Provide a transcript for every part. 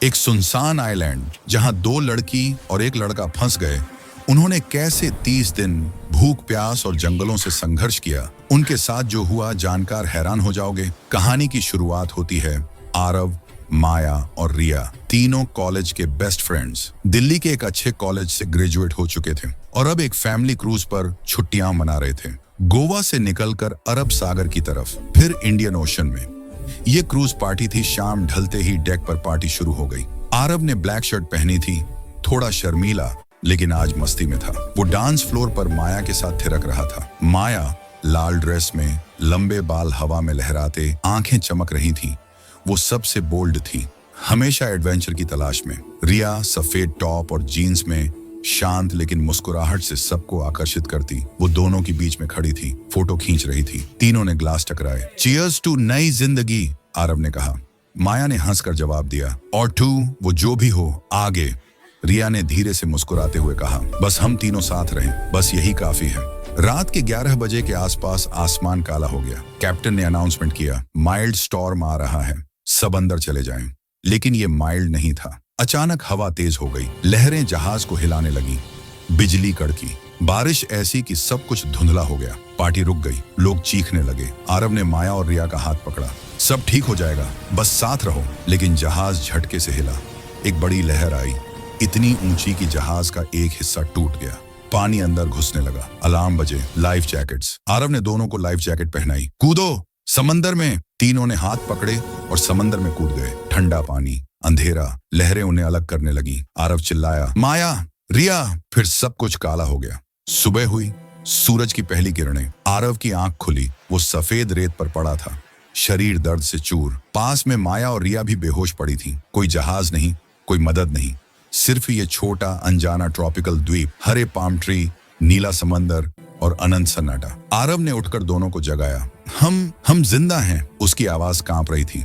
एक सुनसान आइलैंड जहां 2 लड़की और एक लड़का फंस गए। उन्होंने कैसे 30 दिन भूख प्यास और जंगलों से संघर्ष किया, उनके साथ जो हुआ जानकर हैरान हो जाओगे। कहानी की शुरुआत होती है आरव, माया और रिया, तीनों कॉलेज के बेस्ट फ्रेंड्स, दिल्ली के एक अच्छे कॉलेज से ग्रेजुएट हो चुके थे और अब एक फैमिली क्रूज पर छुट्टियां मना रहे थे। गोवा से निकलकर अरब सागर की तरफ, फिर इंडियन ओशन में। ये क्रूज पार्टी थी। शाम ढलते ही डेक पर पार्टी शुरू हो गई। आरव ने ब्लैक शर्ट पहनी थी, थोड़ा शर्मीला लेकिन आज मस्ती में था। वो डांस फ्लोर पर माया के साथ थिरक रहा था। माया लाल ड्रेस में, लंबे बाल हवा में लहराते, आंखें चमक रही थीं। वो सबसे बोल्ड थी, हमेशा एडवेंचर की तलाश में। रिया सफेद टॉप और जीन्स में, शांत लेकिन मुस्कुराहट से सबको आकर्षित करती। वो दोनों के बीच में खड़ी थी, फोटो खींच रही थी। तीनों ने ग्लास टकराए। चीयर्स टू नई जिंदगी, आरव ने कहा। माया ने हंसकर जवाब दिया, और टू वो जो भी हो आगे। रिया ने धीरे से मुस्कुराते हुए कहा, बस हम तीनों साथ रहें, बस यही काफी है। रात के 11 बजे के आसपास आसमान काला हो गया। कैप्टन ने अनाउंसमेंट किया, माइल्ड स्टॉर्म आ रहा है, सब अंदर चले जाएं। लेकिन ये माइल्ड नहीं था। अचानक हवा तेज हो गई, लहरें जहाज को हिलाने लगी, बिजली कड़की, बारिश ऐसी कि सब कुछ धुंधला हो गया। पार्टी रुक गई, लोग चीखने लगे। आरव ने माया और रिया का हाथ पकड़ा, सब ठीक हो जाएगा, बस साथ रहो। लेकिन जहाज झटके से हिला। एक बड़ी लहर आई, इतनी ऊंची कि जहाज का एक हिस्सा टूट गया। पानी अंदर घुसने लगा। अलार्म बजे, लाइफ जैकेट्स। आरव ने दोनों को लाइफ जैकेट पहनाई। कूदो समंदर में। तीनों ने हाथ पकड़े और समंदर में कूद गए। ठंडा पानी, अंधेरा, लहरें उन्हें अलग करने लगी। आरव चिल्लाया, माया, रिया। फिर सब कुछ काला हो गया। सुबह हुई, सूरज की पहली किरणें। आरव की आंख खुली, वो सफेद रेत पर पड़ा था, शरीर दर्द से चूर। पास में माया और रिया भी बेहोश पड़ी थी। कोई जहाज नहीं, कोई मदद नहीं, सिर्फ ये छोटा अनजाना ट्रॉपिकल द्वीप, हरे पाम ट्री, नीला समंदर और अनंत सन्नाटा। आरव ने उठकर दोनों को जगाया। हम जिंदा हैं, उसकी आवाज कांप रही थी।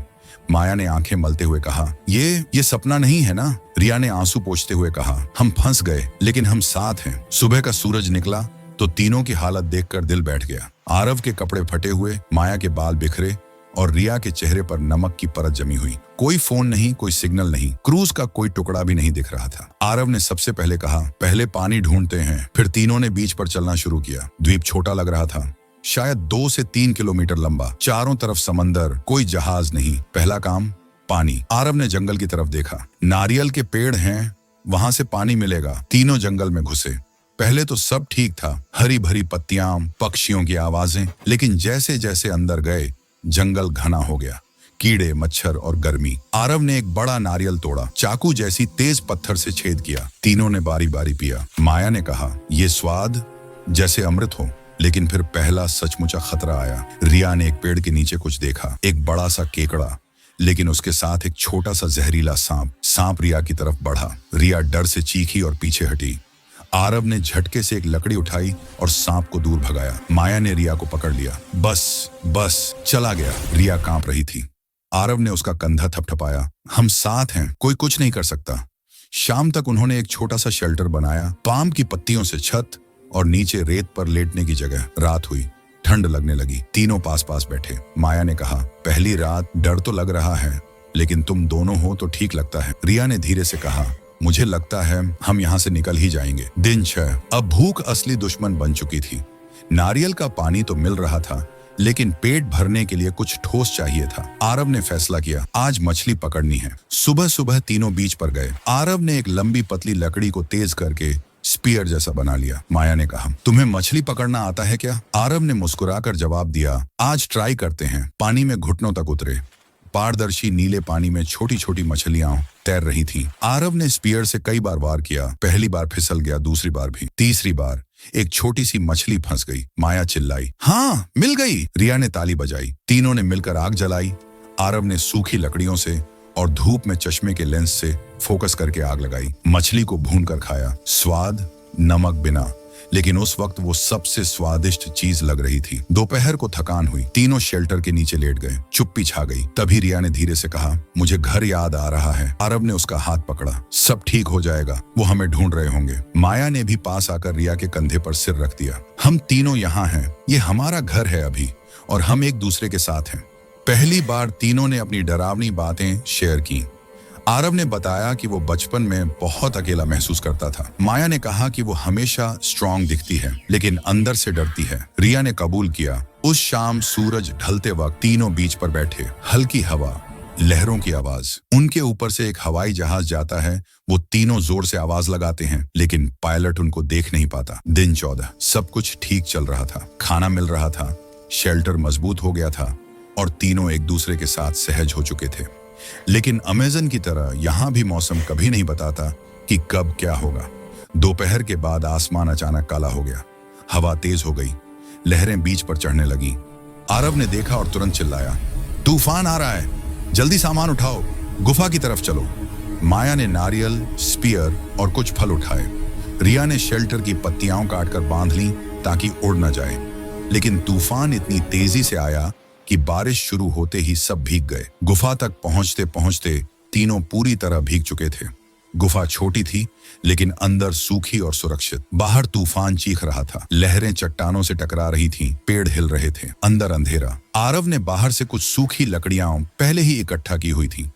माया ने आंखें मलते हुए कहा, ये सपना नहीं है ना? रिया ने आंसू पोंछते हुए कहा, हम फंस गए लेकिन हम साथ हैं। सुबह का सूरज निकला तो तीनों की हालत देखकर दिल बैठ गया। आरव के कपड़े फटे हुए, माया के बाल बिखरे और रिया के चेहरे पर नमक की परत जमी हुई। कोई फोन नहीं, कोई सिग्नल नहीं, क्रूज का कोई टुकड़ा भी नहीं दिख रहा था। आरव ने सबसे पहले कहा, पहले पानी ढूंढते हैं। फिर तीनों ने बीच पर चलना शुरू किया। द्वीप छोटा लग रहा था, शायद 2 से 3 किलोमीटर लंबा, चारों तरफ समंदर, कोई जहाज नहीं। पहला काम, पानी। आरव ने जंगल की तरफ देखा। नारियल के पेड़ हैं, वहां से पानी मिलेगा। तीनों जंगल में घुसे। पहले तो सब ठीक था, हरी भरी पत्तियां, पक्षियों की आवाजें। लेकिन जैसे जैसे अंदर गए, जंगल घना हो गया। कीड़े, मच्छर और गर्मी। आरव ने एक बड़ा नारियल तोड़ा, चाकू जैसी तेज पत्थर से छेद किया। तीनों ने बारी बारी पिया। माया ने कहा, ये स्वाद जैसे अमृत हो। लेकिन फिर पहला सचमुचा खतरा आया। रिया ने एक पेड़ के नीचे कुछ देखा, एक बड़ा सा केकड़ा, लेकिन उसके साथ एक छोटा सा जहरीला सांप। सांप रिया की तरफ बढ़ा। रिया डर से चीखी और पीछे हटी। आरव ने झटके से एक लकड़ी उठाई और सांप को दूर भगाया। माया ने रिया को पकड़ लिया। बस चला गया। रिया कांप रही थी। आरव ने उसका कंधा थपथपाया, हम साथ हैं, कोई कुछ नहीं कर सकता। शाम तक उन्होंने एक छोटा सा शेल्टर बनाया, पाम की पत्तियों से छत और नीचे रेत पर लेटने की जगह। रात हुई, ठंड लगने लगी। तीनों पास पास बैठे। माया ने कहा, पहली रात डर तो लग रहा है, लेकिन तुम दोनों हो तो ठीक लगता है। रिया ने धीरे से कहा, मुझे लगता है हम यहाँ से निकल ही जाएंगे। दिन 6। अब भूख असली दुश्मन बन चुकी थी। नारियल का पानी तो मिल रहा था, लेकिन पेट भरने के लिए कुछ ठोस चाहिए था। आरव ने फैसला किया, आज मछली पकड़नी है। सुबह सुबह तीनों बीच पर गए। आरव ने एक लंबी पतली लकड़ी को तेज करके स्पीयर जैसा बना लिया। माया ने कहा, तुम्हें मछली पकड़ना आता है क्या? आरव ने मुस्कुराकर जवाब दिया, आज ट्राई करते हैं। पानी में घुटनों तक उतरे। पारदर्शी नीले पानी में छोटी छोटी मछलियां तैर रही थीं। आरव ने स्पीयर से कई बार वार किया। पहली बार फिसल गया, दूसरी बार भी, तीसरी बार एक छोटी सी मछली फंस गई। माया चिल्लाई, हाँ मिल गई। रिया ने ताली बजाई। तीनों ने मिलकर आग जलाई। आरव ने सूखी लकड़ियों से और धूप में चश्मे के लेंस से फोकस करके आग लगाई। मछली को भूनकर खाया। स्वाद नमक बिना, लेकिन उस वक्त वो सबसे स्वादिष्ट चीज लग रही थी। दोपहर को थकान हुई। तीनों शेल्टर के नीचे लेट गए। चुप्पी छा गई। तभी रिया ने धीरे से कहा, मुझे घर याद आ रहा है। आरव ने उसका हाथ पकड़ा। सब ठीक हो जाएगा, वो हमें ढूंढ रहे होंगे। माया ने भी पास आकर रिया के कंधे पर सिर रख दिया। हम तीनों यहाँ हैं, ये हमारा घर है अभी, और हम एक दूसरे के साथ हैं। पहली बार तीनों ने अपनी डरावनी बातें शेयर की। आरव ने बताया कि वो बचपन में बहुत अकेला महसूस करता था। माया ने कहा कि वो हमेशा स्ट्रांग दिखती है लेकिन अंदर से डरती है। रिया ने कबूल किया। उस शाम सूरज ढलते वक्त तीनों बीच पर बैठे, हल्की हवा, लहरों की आवाज, उनके ऊपर से एक हवाई जहाज जाता है। वो तीनों जोर से आवाज लगाते हैं लेकिन पायलट उनको देख नहीं पाता। दिन 14, सब कुछ ठीक चल रहा था। खाना मिल रहा था, शेल्टर मजबूत हो गया था और तीनों एक दूसरे के साथ सहज हो चुके थे। लेकिन अमेज़न की तरह यहाँ भी मौसम कभी नहीं बताता कि कब क्या होगा। दोपहर के बाद आसमान अचानक काला हो गया, हवा तेज हो गई, लहरें बीच पर चढ़ने लगी। आरव ने देखा और तुरंत चिल्लाया, तूफान आ रहा है, जल्दी सामान उठाओ, गुफा की तरफ चलो। माया ने नारियल, स्पीयर और कुछ फल उठाए। रिया ने शेल्टर की पत्तियां काटकर बांध ली ताकि उड़ न जाए। लेकिन तूफान इतनी तेजी से आया कि बारिश शुरू होते ही सब भीग गए। गुफा तक पहुंचते पहुंचते तीनों पूरी तरह भीग चुके थे। गुफा छोटी थी लेकिन अंदर सूखी और सुरक्षित। बाहर तूफान चीख रहा था, लहरें चट्टानों से टकरा रही थीं, पेड़ हिल रहे थे, अंदर अंधेरा। आरव ने बाहर से कुछ सूखी लकड़ियां पहले ही इकट्ठा की हुई थीं।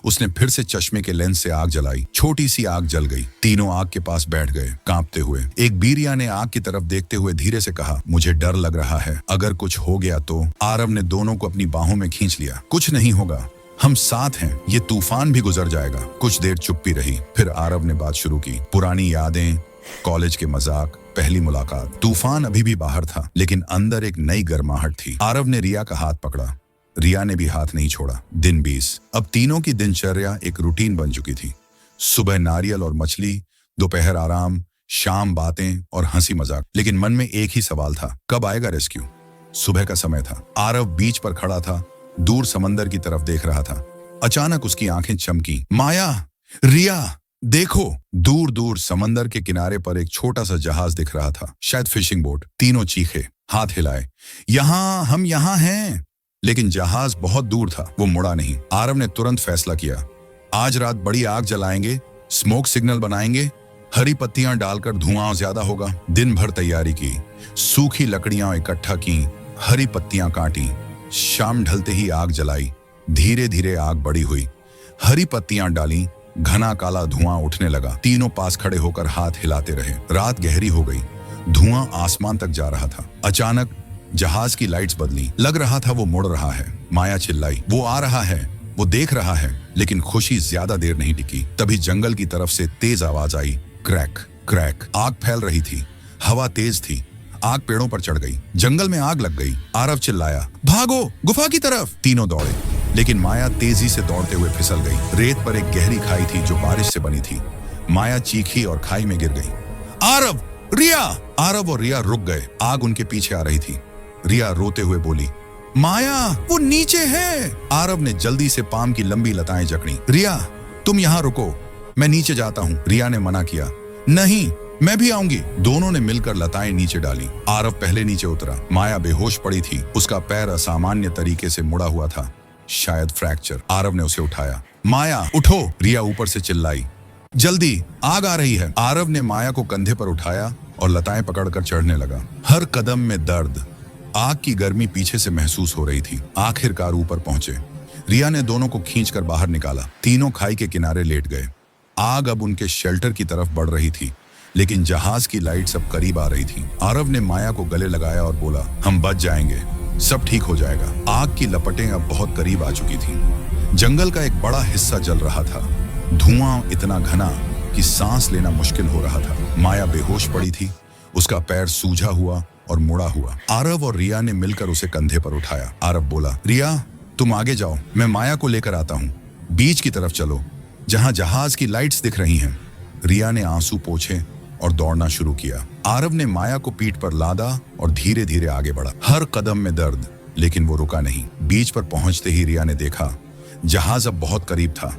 उसने फिर से चश्मे के लेंस से आग जलाई। छोटी सी आग जल गई। तीनों आग के पास बैठ गए, कांपते हुए। एक बीरिया ने आग की तरफ देखते हुए धीरे से कहा, मुझे डर लग रहा है, अगर कुछ हो गया तो। आरव ने दोनों को अपनी बाहों में खींच लिया। कुछ नहीं होगा, हम साथ हैं, ये तूफान भी गुजर जाएगा। कुछ देर चुप्पी रही, फिर आरव ने बात शुरू की। पुरानी यादें, कॉलेज के मजाक, पहली मुलाकात। तूफान अभी भी बाहर था लेकिन अंदर एक नई गर्माहट थी। आरव ने रिया का हाथ पकड़ा, रिया ने भी हाथ नहीं छोड़ा। दिन 20। अब तीनों की दिनचर्या एक रूटीन बन चुकी थी। सुबह नारियल और मछली, दोपहर आराम, शाम बातें और हंसी मजाक। लेकिन मन में एक ही सवाल था, कब आएगा रेस्क्यू। सुबह का समय था। आरव बीच पर खड़ा था, दूर समंदर की तरफ देख रहा था। अचानक उसकी आंखें चमकी। माया, रिया, देखो। दूर दूर समंदर के किनारे पर एक छोटा सा जहाज दिख रहा था, शायद फिशिंग बोट। तीनों चीखे, हाथ हिलाए, यहाँ, हम यहाँ हैं। लेकिन जहाज बहुत दूर था, वो मुड़ा नहीं। आरव ने तुरंत फैसला किया, आज रात बड़ी आग जलाएंगे, स्मोक सिग्नल बनाएंगे, हरी पत्तियां डालकर धुआं ज्यादा होगा। दिन भर तैयारी की, सूखी लकड़ियां इकट्ठा की, हरी पत्तियां काटी। शाम ढलते ही आग जलाई। धीरे धीरे आग बड़ी हुई, हरी पत्तियां डाली, घना काला धुआं उठने लगा। तीनों पास खड़े होकर हाथ हिलाते रहे। रात गहरी हो गई, धुआं आसमान तक जा रहा था। अचानक जहाज की लाइट्स बदली, लग रहा था वो मुड़ रहा है। माया चिल्लाई, वो आ रहा है, वो देख रहा है। लेकिन खुशी ज्यादा देर नहीं टिकी। तभी जंगल की तरफ से तेज आवाज आई, क्रैक क्रैक। आग फैल रही थी, हवा तेज थी, आग पेड़ों पर चढ़ गई, जंगल में आग लग गई। आरव चिल्लाया, भागो, गुफा की तरफ। तीनों दौड़े लेकिन माया तेजी से दौड़ते हुए फिसल गई। रेत पर एक गहरी खाई थी जो बारिश से बनी थी। माया चीखी और खाई में गिर गई। आरव, रिया। आरव और रिया रुक गए, आग उनके पीछे आ रही थी। रिया रोते हुए बोली, माया, वो नीचे है। आरव ने जल्दी से पाम की लंबी लताएं जकड़ी। रिया, तुम यहाँ रुको, मैं नीचे जाता हूँ। रिया ने मना किया, नहीं, मैं भी आऊंगी। दोनों ने मिलकर लताएं नीचे डाली। आरव पहले नीचे उतरा। माया बेहोश पड़ी थी, उसका पैर असामान्य तरीके से मुड़ा हुआ था, शायद फ्रैक्चर। आरव ने उसे उठाया। माया, उठो, रिया ऊपर से चिल्लाई, जल्दी, आग आ रही है। आरव ने माया को कंधे पर उठाया और लताएं पकड़कर चढ़ने लगा। हर कदम में दर्द, आग की गर्मी पीछे से महसूस हो रही थी। आखिरकार ऊपर पहुंचे। रिया ने दोनों को खींचकर बाहर निकाला। तीनों खाई के किनारे लेट गए। आग अब उनके शेल्टर की तरफ बढ़ रही थी लेकिन जहाज की लाइट्स अब करीब आ रही थी। आरव ने माया को गले लगाया और बोला, हम बच जाएंगे, सब ठीक हो जाएगा। आग की लपटें अब बहुत करीब आ चुकी थी। जंगल का एक बड़ा हिस्सा जल रहा था। धुआं इतना घना कि सांस लेना मुश्किल हो रहा था। माया बेहोश पड़ी थी, उसका पैर सूजा हुआ और मुड़ा हुआ। आरव और रिया ने मिलकर उसे कंधे पर उठाया। आरव बोला, रिया, तुम आगे जाओ, मैं माया को लेकर आता हूँ। बीच की तरफ चलो, जहाँ जहाज की लाइट्स दिख रही हैं। रिया ने आंसू पोंछे और दौड़ना शुरू किया। आरव ने माया को पीठ पर लादा और धीरे धीरे आगे बढ़ा। हर कदम में दर्द, लेकिन वो रुका नहीं। बीच पर पहुंचते ही रिया ने देखा, जहाज अब बहुत करीब था।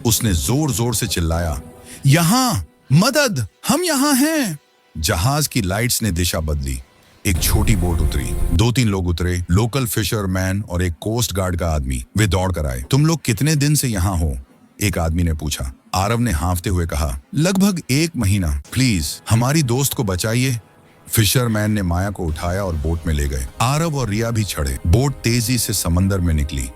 उसने जोर जोर से चिल्लाया, यहाँ, मदद, हम यहाँ हैं। जहाज की लाइट्स ने दिशा बदली। एक छोटी बोट उतरी, 2-3 लोग उतरे, लोकल फिशरमैन और एक कोस्ट गार्ड का आदमी। वे दौड़ कर आए। तुम लोग कितने दिन से यहाँ हो? एक आदमी ने पूछा। आरव ने हाँफते हुए कहा, लगभग 1 महीना। प्लीज हमारी दोस्त को बचाइए। फिशरमैन ने माया को उठाया और बोट में ले गए। आरव और रिया भी चढ़े। बोट तेजी से समंदर में निकली।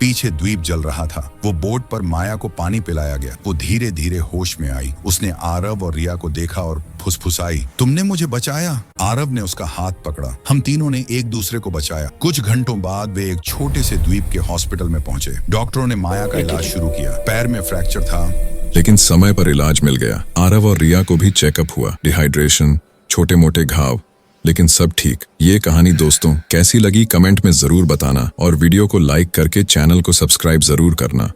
पीछे द्वीप जल रहा था। वो बोट पर माया को पानी पिलाया गया। वो धीरे धीरे होश में आई। उसने आरव और रिया को देखा और फुसफुसाई, तुमने मुझे बचाया। आरव ने उसका हाथ पकड़ा। हम तीनों ने एक दूसरे को बचाया। कुछ घंटों बाद वे एक छोटे से द्वीप के हॉस्पिटल में पहुंचे। डॉक्टरों ने माया का इलाज शुरू किया। पैर में फ्रैक्चर था, लेकिन समय पर इलाज मिल गया। आरव और रिया को भी चेकअप हुआ। डिहाइड्रेशन, छोटे मोटे घाव, लेकिन सब ठीक। ये कहानी दोस्तों कैसी लगी कमेंट में जरूर बताना और वीडियो को लाइक करके चैनल को सब्सक्राइब जरूर करना।